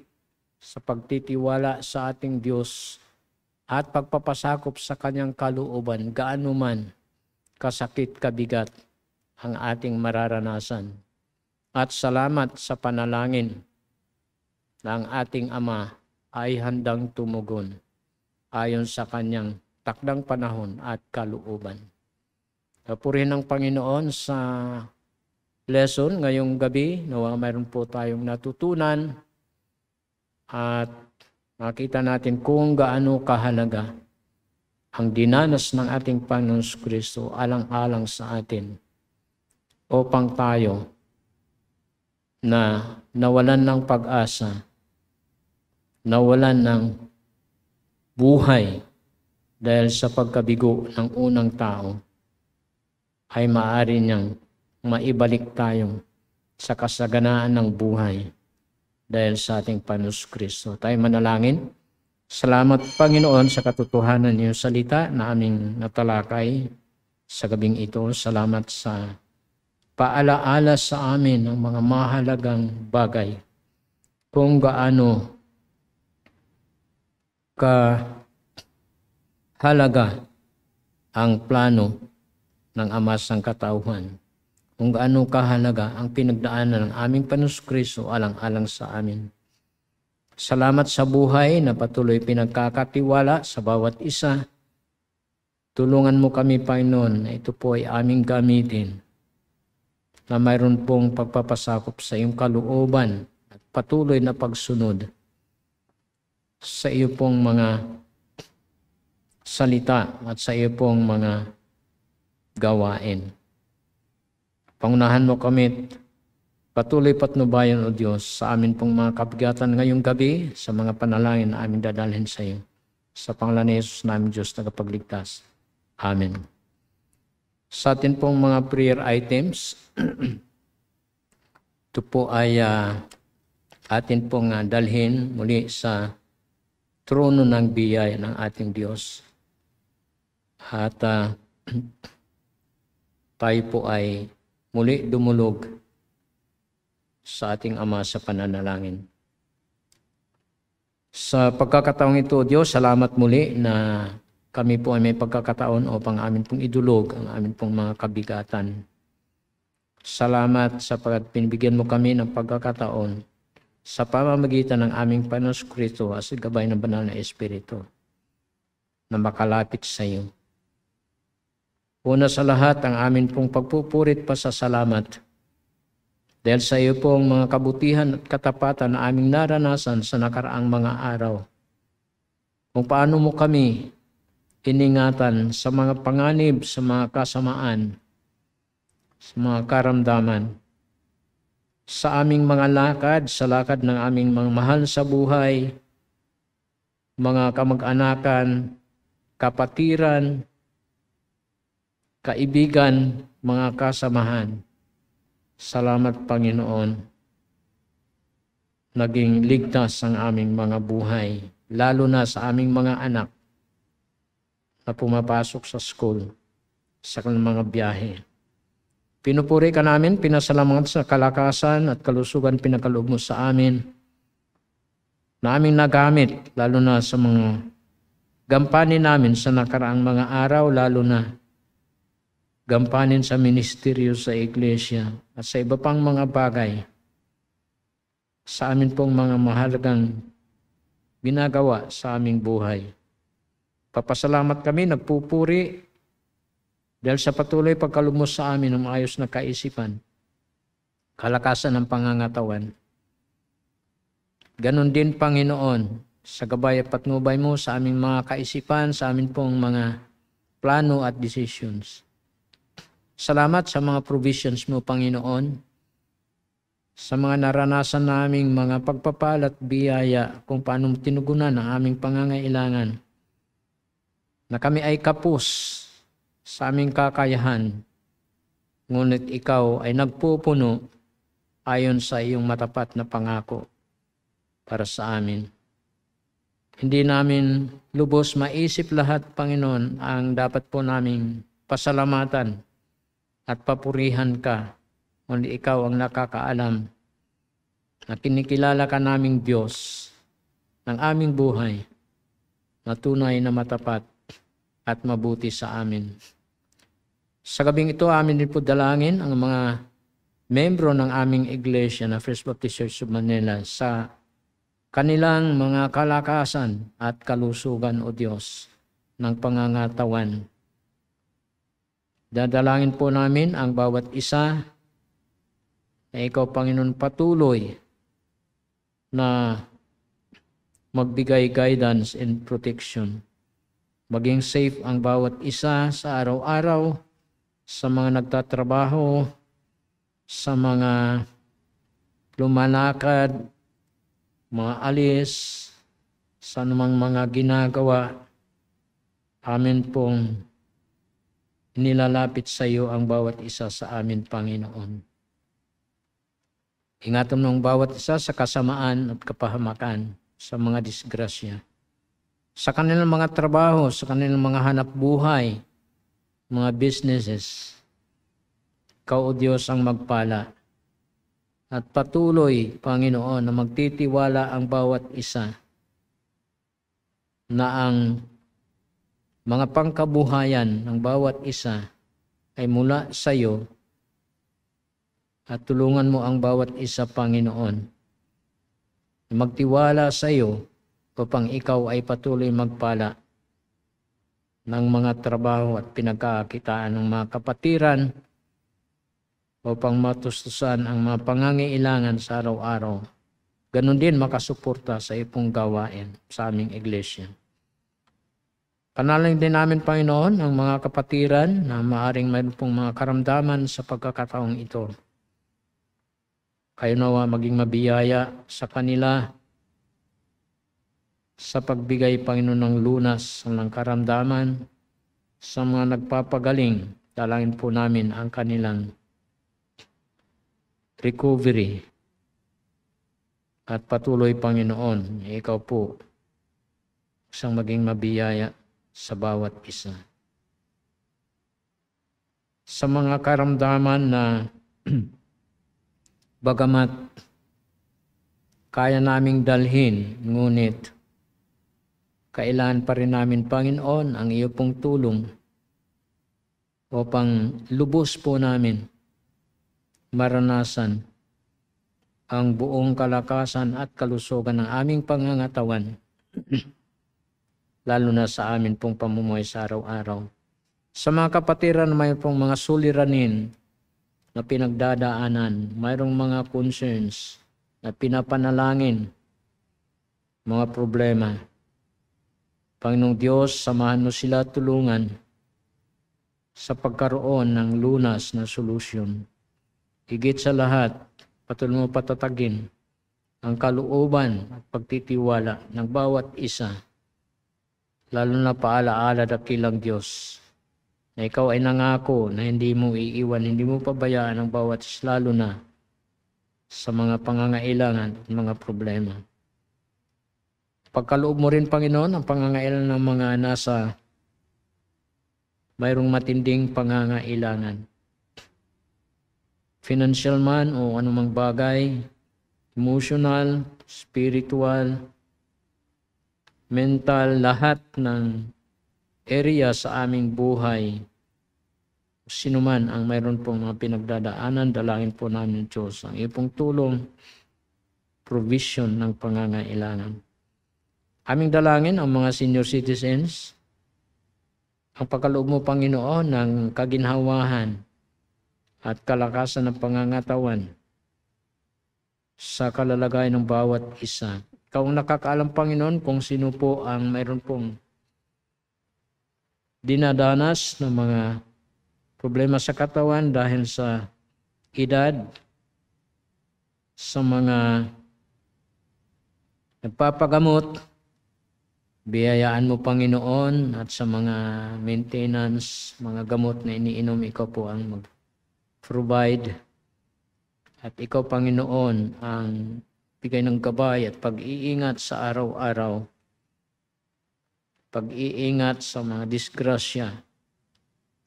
sa pagtitiwala sa ating Diyos at pagpapasakop sa kanyang kalooban, gaano man kasakit kabigat ang ating mararanasan. At salamat sa panalangin na ang ating Ama ay handang tumugon ayon sa kanyang takdang panahon at kalooban. Purihin ng Panginoon sa lesson ngayong gabi, nawa mayroon po tayong natutunan at makita natin kung gaano kahalaga ang dinanas ng ating Panginoon Kristo alang-alang sa atin upang tayo na nawalan ng pag-asa, nawalan ng buhay dahil sa pagkabigo ng unang tao, ay maaari niyang maibalik tayo sa kasaganaan ng buhay dahil sa ating Panginoon Kristo. Tayo manalangin. Salamat Panginoon sa katotohanan ng iyong salita na aming natalakay sa gabing ito. Salamat sa paalaala sa amin ng mga mahalagang bagay kung gaano kahalaga ang plano ng Ama sang katauhan. Kung gaano kahalaga ang pinagdaanan ng aming Panus-Kristo alang-alang sa amin. Salamat sa buhay na patuloy pinagkakatiwala sa bawat isa. Tulungan mo kami, Panginoon, na ito po ay aming gamitin na mayroon pong pagpapasakop sa iyong kalooban at patuloy na pagsunod sa iyo pong mga salita at sa iyo pong mga gawain. Pangunahan mo kami, patuloy patnubayan, O Diyos, sa amin pong mga kabigatan ngayong gabi, sa mga panalangin na aming dadalhin sa iyo. Sa pangalan ni Jesus namin, Diyos, tagapagligtas. Amen. Sa atin pong mga prayer items, ito po ay atin pong dalhin muli sa trono ng biyaya ng ating Diyos. At tayo po ay muli dumulog sa ating Ama sa pananalangin. Sa pagkakataong ito, Diyos, salamat muli na kami po ay may pagkakataon upang amin pong idulog ang amin pong mga kabigatan. Salamat sapagkat pinibigyan mo kami ng pagkakataon sa pamamagitan ng aming Panus-Kristo at sa gabay ng banal na Espiritu na makalapit sa iyo. Una sa lahat, ang amin pong pagpupurit pa sa salamat dahil sa iyo pong mga kabutihan at katapatan na aming naranasan sa nakaraang mga araw. Kung paano mo kami iningatan sa mga panganib, sa mga kasamaan, sa mga karamdaman, sa aming mga lakad, sa lakad ng aming mga mahal sa buhay, mga kamag-anakan, kapatiran, kaibigan, mga kasamahan. Salamat, Panginoon. Naging ligtas ang aming mga buhay, lalo na sa aming mga anak na pumapasok sa school, sa kanilang mga biyahe. Pinupuri ka namin, pinasalamat sa kalakasan at kalusugan pinakaloob mo sa amin, na aming nagamit, lalo na sa mga gampanin namin sa nakaraang mga araw, lalo na gampanin sa ministeryo sa iglesia at sa iba pang mga bagay sa amin pong mga mahalagang ginagawa sa aming buhay. Papasalamat kami, nagpupuri dahil sa patuloy pagkaloob mo sa amin ng ayos na kaisipan, kalakasan ng pangangatawan. Ganon din, Panginoon, sa gabay at patnubay mo sa aming mga kaisipan, sa amin pong mga plano at decisions. Salamat sa mga provisions mo, Panginoon, sa mga naranasan naming mga pagpapala at biyaya kung paano tinugunan ang aming pangangailangan, na kami ay kapos sa aming kakayahan, ngunit ikaw ay nagpupuno ayon sa iyong matapat na pangako para sa amin. Hindi namin lubos maisip lahat, Panginoon, ang dapat po naming pasalamatan at papurihan ka, kundi ikaw ang nakakaalam na kinikilala ka naming Diyos ng aming buhay na tunay na matapat at mabuti sa amin. Sa gabing ito, amin din po dalangin ang mga membro ng aming iglesia na First Baptist Church of Manila sa kanilang mga kalakasan at kalusugan, O Diyos, ng pangangatawan. Dadalangin po namin ang bawat isa na ikaw, Panginoon, patuloy na magbigay guidance and protection. Maging safe ang bawat isa sa araw-araw, sa mga nagtatrabaho, sa mga lumalakad, mga alis, sa anumang mga ginagawa. Amin pong nilalapit sa iyo ang bawat isa sa amin, Panginoon. Ingatan mo ang bawat isa sa kasamaan at kapahamakan, sa mga disgrasya, sa kanilang mga trabaho, sa kanilang mga hanap buhay, mga businesses. Ikaw, O Diyos, ang magpala. At patuloy, Panginoon, na magtitiwala ang bawat isa na ang mga pangkabuhayan ng bawat isa ay mula sa iyo at tulungan mo ang bawat isa, Panginoon, na magtiwala sa iyo upang ikaw ay patuloy magpala ng mga trabaho at pinagkakakitaan ng mga kapatiran upang matustusan ang mga pangangailangan sa araw-araw. Ganon din makasuporta sa ipong gawain sa aming iglesia. Panalangin din namin, Panginoon, ang mga kapatiran na maaring mayroon pong mga karamdaman sa pagkakataong ito. Kayo nawa maging mabiyaya sa kanila sa pagbigay, Panginoon, ng lunas ng karamdaman sa mga nagpapagaling. Dalangin po namin ang kanilang recovery. At patuloy, Panginoon, ikaw po isang maging mabiyaya sa bawat isa. Sa mga karamdaman na bagamat kaya naming dalhin, ngunit kailangan pa rin namin, Panginoon, ang iyo pong tulong upang lubos po namin maranasan ang buong kalakasan at kalusugan ng aming pangangatawan, lalo na sa amin pong pamumuhay sa araw-araw. Sa mga kapatiran na mayroon pong mga suliranin na pinagdadaanan, mayroong mga concerns na pinapanalangin, mga problema, Panginoong Diyos, samahan mo sila, tulungan sa pagkaroon ng lunas na solusyon. Higit sa lahat, patuloy mo patatagin ang kalooban at pagtitiwala ng bawat isa, lalo na paalaala dakilang Diyos, na ikaw ay nangako na hindi mo iiwan, hindi mo pabayaan ang bawat isa, lalo na sa mga pangangailangan at mga problema. Pagkaloob mo rin, Panginoon, ang pangangailangan ng mga nasa mayroong matinding pangangailangan. Financial man o anumang bagay, emotional, spiritual, mental, lahat ng area sa aming buhay. Sino man ang mayroon pong mga pinagdadaanan, dalangin po namin, Diyos, ang iyong tulong, provision ng pangangailangan. Aming dalangin ang mga senior citizens, ang pagkaloob mo, Panginoon, ng kaginhawahan at kalakasan ng pangangatawan sa kalalagayan ng bawat isa. Ikaw ang nakakaalam, Panginoon, kung sino po ang mayroon pong dinadanas ng mga problema sa katawan dahil sa edad, sa mga nagpapagamot. Biyayaan mo, Panginoon, at sa mga maintenance, mga gamot na iniinom, ikaw po ang mag-provide. At ikaw, Panginoon, ang bigay ng gabay at pag-iingat sa araw-araw. Pag-iingat sa mga disgrasya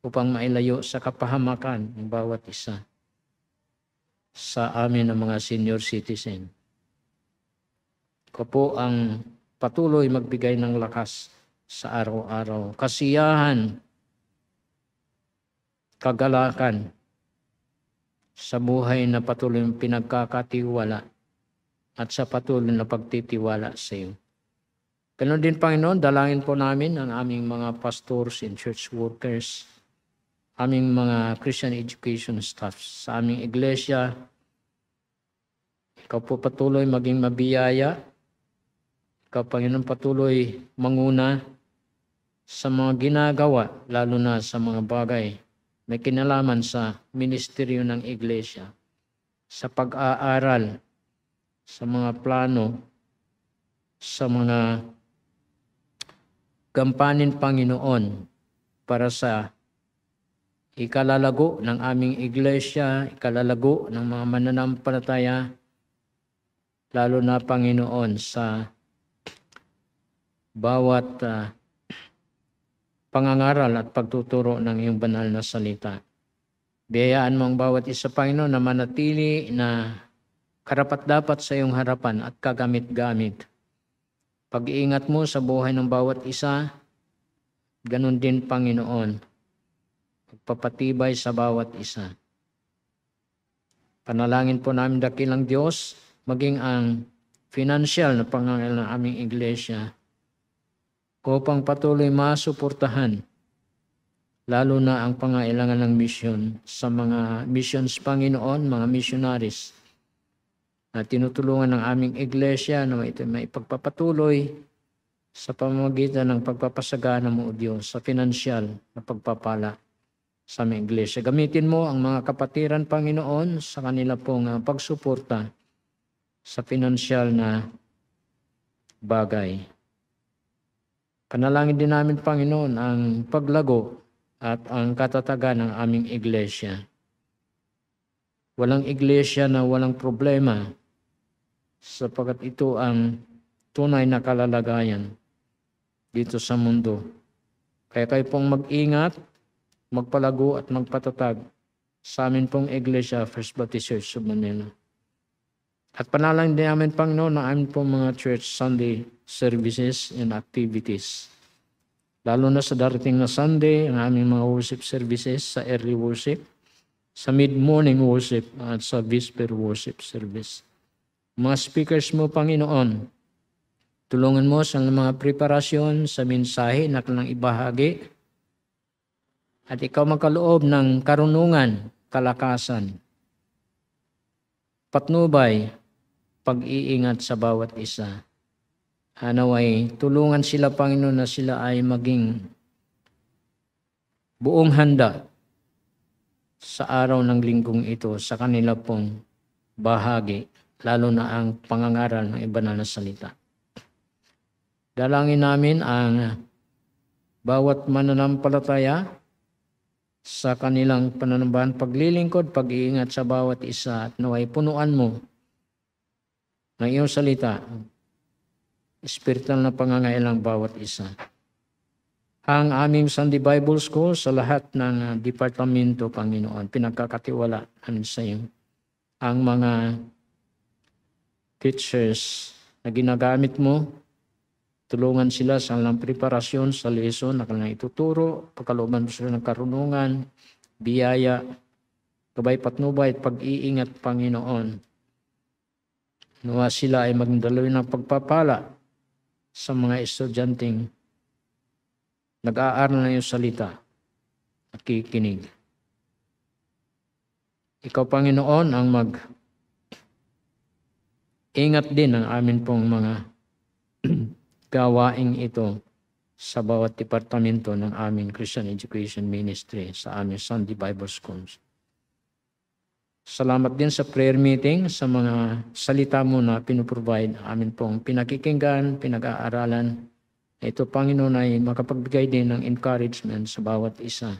upang mailayo sa kapahamakan ng bawat isa sa amin ng mga senior citizen. Ikaw po ang patuloy magbigay ng lakas sa araw-araw, kasiyahan, kagalakan sa buhay na patuloy pinagkakatiwala at sa patuloy na pagtitiwala sa iyo. Ganon din, Panginoon, dalangin po namin ang aming mga pastors and church workers, aming mga Christian education staff sa aming iglesia. Ikaw po patuloy maging mabiyaya. Ikaw, Panginoon, patuloy manguna sa mga ginagawa, lalo na sa mga bagay may kinalaman sa ministeryo ng iglesia, sa pag-aaral, sa mga plano, sa mga gampanin, Panginoon, para sa ikalalago ng aming iglesia, ikalalago ng mga mananampalataya, lalo na, Panginoon, sa bawat pangangaral at pagtuturo ng iyong banal na salita. Biyayaan mo ang bawat isa, Panginoon, na manatili na karapat-dapat sa iyong harapan at kagamit-gamit. Pag-iingat mo sa buhay ng bawat isa, ganun din, Panginoon, pagpapatibay sa bawat isa. Panalangin po namin dakilang Diyos, maging ang financial na pangangailangan ng aming iglesia upang patuloy masuportahan lalo na ang pangailangan ng misyon sa mga missions, Panginoon, mga missionaries na tinutulungan ng aming iglesia na ito may pagpapatuloy sa pamamagitan ng pagpapasagana mo, O Diyos, sa financial na pagpapala sa aming iglesia. Gamitin mo ang mga kapatiran, Panginoon, sa kanila pong pagsuporta sa financial na bagay. Panalangin din namin, Panginoon, ang paglago at ang katatagan ng aming iglesia. Walang iglesia na walang problema sapagkat ito ang tunay na kalalagayan dito sa mundo. Kaya kayo pong mag-ingat, magpalago at magpatatag sa amin pong iglesia, First Baptist Church of Manila. At panalangin din namin, Panginoon, na amin pong mga church Sunday services and activities. Lalo na sa darating na Sunday, ang aming mga worship services sa early worship, sa mid-morning worship at sa vesper worship service. Mga speakers mo, Panginoon, tulungan mo sa mga preparasyon sa mensahe na kanilang ibahagi at ikaw magkaloob ng karunungan, kalakasan, patnubay, pag-iingat sa bawat isa. Naway tulungan sila, Panginoon, na sila ay maging buong handa sa araw ng linggong ito sa kanila pong bahagi, lalo na ang pangangaral ng ibanal na salita. Dalangin namin ang bawat mananampalataya sa kanilang pananambahan, paglilingkod, pag-iingat sa bawat isa at naway punuan mo ng iyong salita, espiritual na pangangailang bawat isa. Ang aming Sunday Bible School sa lahat ng departamento, Panginoon, pinagkakatiwala namin sa iyo. Ang mga teachers na ginagamit mo, tulungan sila sa kanilang preparasyon sa lesson na kanilang ituturo, pagkalooban mo sila ng karunungan, biyaya, gabay patnubay at pag-iingat, Panginoon. Nawa sila ay magdaloy ng pagpapala sa mga estudyanteng nag-aaral na yung salita at kikinig. Ikaw, Panginoon, ang ingat din ang amin pong mga gawaing ito sa bawat departamento ng aming Christian Education Ministry sa aming Sunday Bible Schools. Salamat din sa prayer meeting, sa mga salita mo na pinuprovide, amin pong pinakikinggan, pinag-aaralan. Ito, Panginoon, ay makapagbigay din ng encouragement sa bawat isa.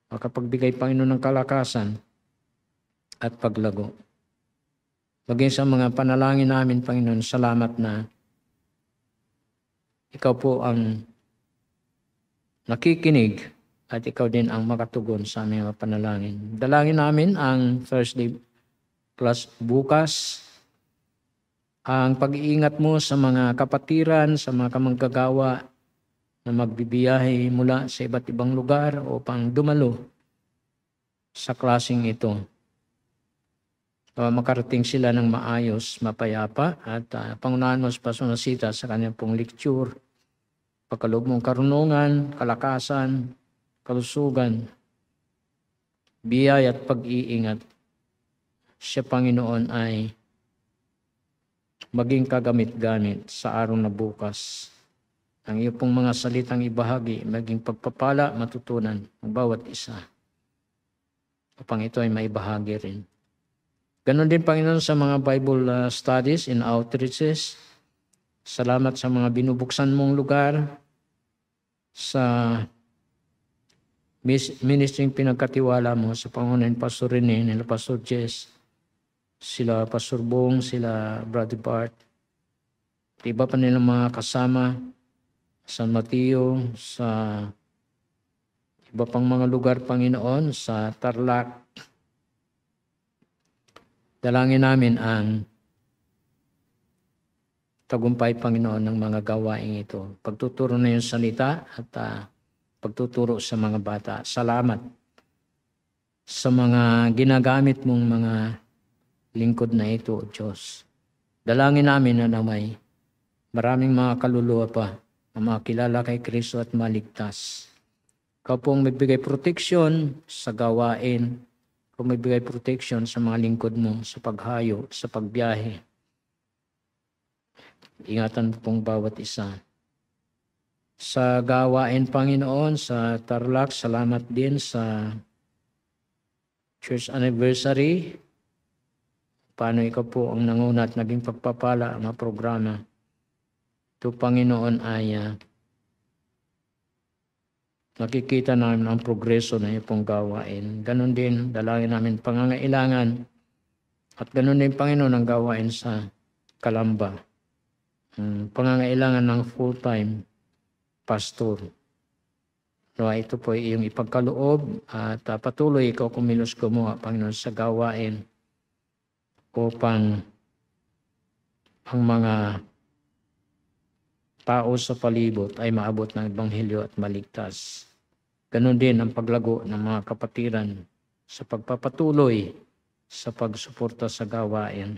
Makapagbigay, Panginoon, ng kalakasan at paglago. Maging sa mga panalangin namin, Panginoon, salamat na ikaw po ang nakikinig at ikaw din ang makatugon sa aming mga panalangin. Dalangin namin ang Thursday class bukas, ang pag-iingat mo sa mga kapatiran, sa mga kamanggagawa na magbibiyahe mula sa iba't ibang lugar upang dumalo sa klaseng ito. Makarating sila ng maayos, mapayapa at pangunahan mo sa pasunasita sa kanyang pong lecture, pagkaloob mong karunungan, kalakasan, kalusugan, biyaya at pag-iingat. Siya, Panginoon, ay maging kagamit-gamit sa araw na bukas. Ang iyo pong mga salitang ibahagi, maging pagpapala, matutunan ng bawat isa. Upang ito ay maibahagi rin. Ganon din, Panginoon, sa mga Bible studies and outreaches. Salamat sa mga binubuksan mong lugar, sa ministering pinagkatiwala mo sa pangunan ni Pastor Rene, nila Pastor Jess, sila Pastor Bong, sila Brother Bart, at iba pa nilang mga kasama sa San Mateo, sa iba pang mga lugar, Panginoon, sa Tarlac. Dalangin namin ang tagumpay, Panginoon, ng mga gawain ito. Pagtuturo na yung salita at pagtuturo sa mga bata. Salamat sa mga ginagamit mong mga lingkod na ito, O Diyos. Dalangin namin na may maraming mga kaluluwa pa na makilala kay Kristo at maligtas. Ikaw pong magbigay proteksyon sa gawain, ikaw magbigay proteksyon sa mga lingkod mo sa paghayo, sa pagbiyahe. Ingatan mo pong bawat isa. Sa gawain, Panginoon, sa Tarlac, salamat din sa church anniversary. Paano ikaw po ang nanguna at naging pagpapala ang mga programa. Ito, Panginoon, ay nakikita namin ang progreso na iyong gawain. Ganon din, dalangin namin pangangailangan. At ganon din, Panginoon, ang gawain sa Calamba. Pangangailangan ng full-time pastor. Ito po iyong ipagkaloob at patuloy ikaw kumilos gumawa, Panginoon, sa gawain upang ang mga tao sa palibot ay maabot ng Ebanghelyo at maligtas. Ganon din ang paglago ng mga kapatiran sa pagpapatuloy sa pagsuporta sa gawain.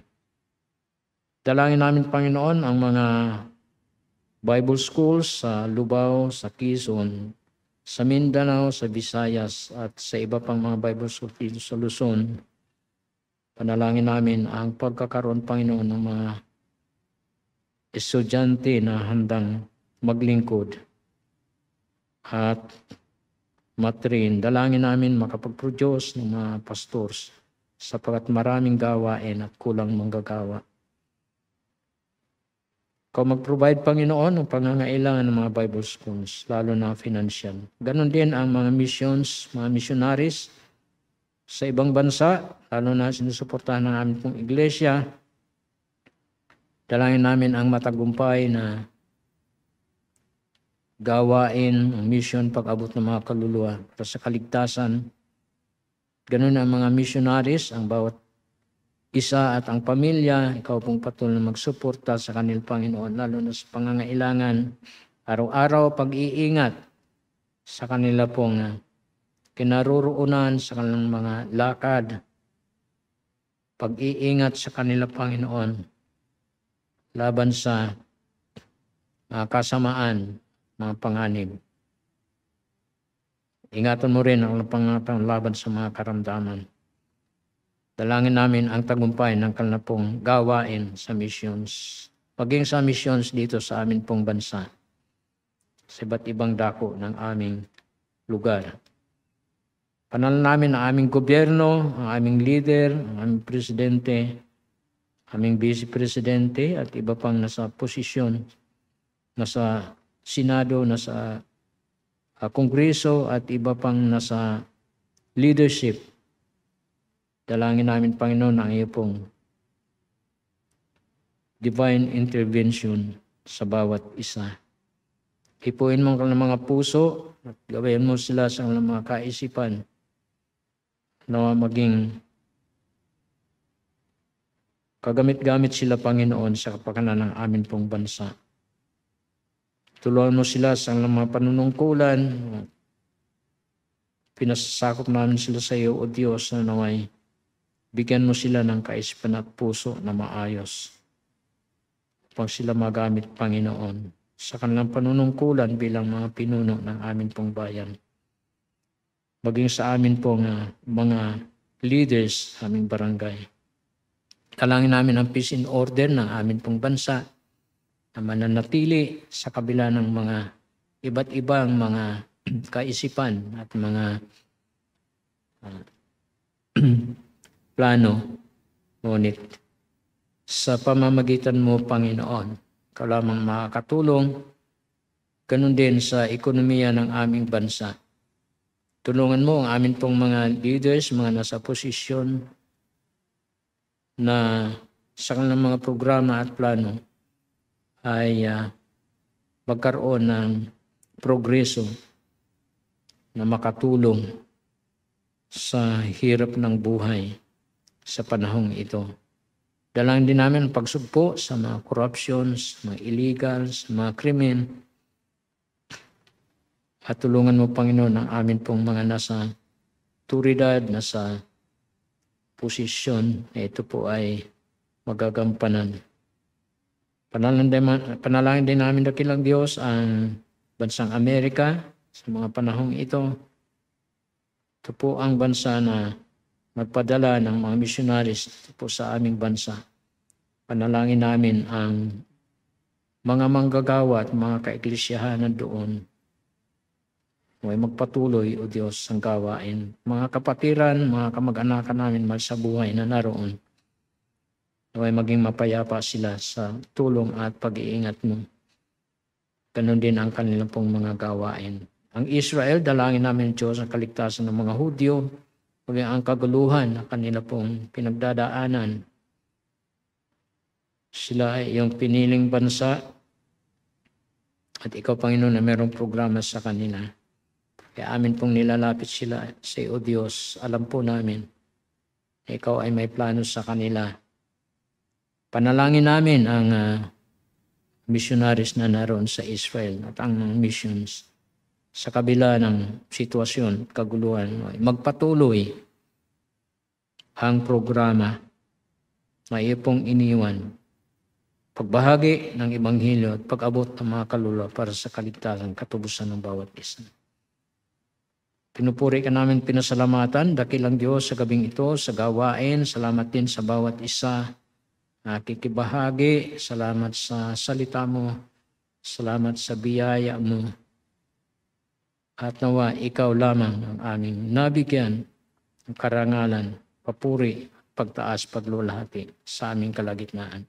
Dalangin namin, Panginoon, ang mga Bible schools sa Lubao, sa Quezon, sa Mindanao, sa Visayas, at sa iba pang mga Bible schools dito sa Luzon. Panalangin namin ang pagkakaroon, Panginoon, ng mga estudyante na handang maglingkod at matrain. Dalangin namin makapag-produce ng mga pastors sapagkat maraming gawain at kulang manggagawa. Ikaw mag-provide, Panginoon, ng pangangailangan ng mga Bible schools, lalo na financial. Ganon din ang mga missions, mga missionaries sa ibang bansa, lalo na sinusuportahan ng aming pong iglesia. Dalangin namin ang matagumpay na gawain, ang mission, pag-abot ng mga kaluluwa para sa kaligtasan. Ganon ang mga missionaries, ang bawat isa at ang pamilya, ikaw pong patuloy na magsuporta sa kanil, Panginoon, lalo na sa pangangailangan, araw-araw pag-iingat sa kanila pong kinaroroonan, sa kanilang mga lakad, pag-iingat sa kanila, Panginoon, laban sa kasamaan, mga panganib. Ingatan mo rin ang laban sa mga karamdaman. Dalangin namin ang tagumpay ng kanilang pong gawain sa missions, maging sa missions dito sa amin pong bansa, sa iba't ibang dako ng aming lugar. Panal namin ang aming gobyerno, ang aming leader, ang aming presidente, aming vice-presidente at iba pang nasa posisyon, nasa Senado, nasa Kongreso at iba pang nasa leadership. Dalangin namin, Panginoon, ang iyo pong divine intervention sa bawat isa. Ipuin mo ang mga puso at gawin mo sila sa mga kaisipan na maging kagamit-gamit sila, Panginoon, sa kapakanan ng amin pong bansa. Tulungan mo sila sa mga panunungkulan. Pinasasakop namin sila sa iyo, O Diyos, na naway bigyan mo sila ng kaisipan at puso na maayos upang sila magamit, Panginoon, sa kanilang panunungkulan bilang mga pinuno ng amin pong bayan. Maging sa amin pong mga leaders, aming barangay. Kalangin namin ang peace and order ng amin pong bansa na mananatili sa kabila ng mga iba't ibang mga kaisipan at mga plano, ngunit sa pamamagitan mo, Panginoon, ikaw lamang makakatulong, ganun din sa ekonomiya ng aming bansa. Tulungan mo ang amin pong mga leaders, mga nasa posisyon na sa kanilang mga programa at plano ay magkaroon ng progreso na makatulong sa hirap ng buhay sa panahong ito. Dalangin din namin ang pagsugpo sa mga corruptions, mga illegals, mga krimen, At tulungan mo, Panginoon, ang amin pong mga nasa turidad, nasa posisyon na ito po ay magagampanan. Panalangin din namin, dakilang Diyos, ang bansang Amerika sa mga panahong ito. Ito po ang bansa na magpadala ng mga missionaries po sa aming bansa. Panalangin namin ang mga manggagawa at mga kaiglesiyahanan doon ay magpatuloy, O Diyos, ang gawain. Mga kapatiran, mga kamag-anakan namin mahal sa buhay na naroon, ay maging mapayapa sila sa tulong at pag-iingat mo. Ganon din ang kanilang pong mga gawain. Ang Israel, dalangin namin, Diyos, ang kaligtasan ng mga Hudyo, maging ang kaguluhan na kanila pong pinagdadaanan. Sila ay iyong piniling bansa at ikaw, Panginoon, na mayroong programa sa kanila. Kaya amin pong nilalapit sila sa iyo, Diyos. Alam po namin na ikaw ay may plano sa kanila. Panalangin namin ang missionaries na naroon sa Israel at ang missions sa kabila ng sitwasyon, kaguluhan, magpatuloy ang programa na iyo pong iniwan. Pagbahagi ng Ebanghelyo at pag-abot ng mga kaluluwa para sa kaligtasan, katubusan ng bawat isa. Pinupuri ka namin, pinasalamatan, dakilang Diyos, sa gabing ito, sa gawain. Salamat din sa bawat isa na kikibahagi. Salamat sa salita mo. Salamat sa biyaya mo. At nawa, ikaw lamang ang aming nabigyan ng karangalan, papuri, pagtaas, paglulahati sa aming kalagitnaan.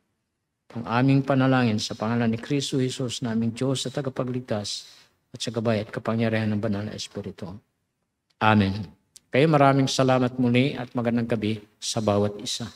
Ang aming panalangin sa pangalan ni Kristo Jesus, naming Diyos at tagapagligtas, at sa gabay at kapangyarihan ng Banal na Espiritu. Amen. Kaya maraming salamat muli at magandang gabi sa bawat isa.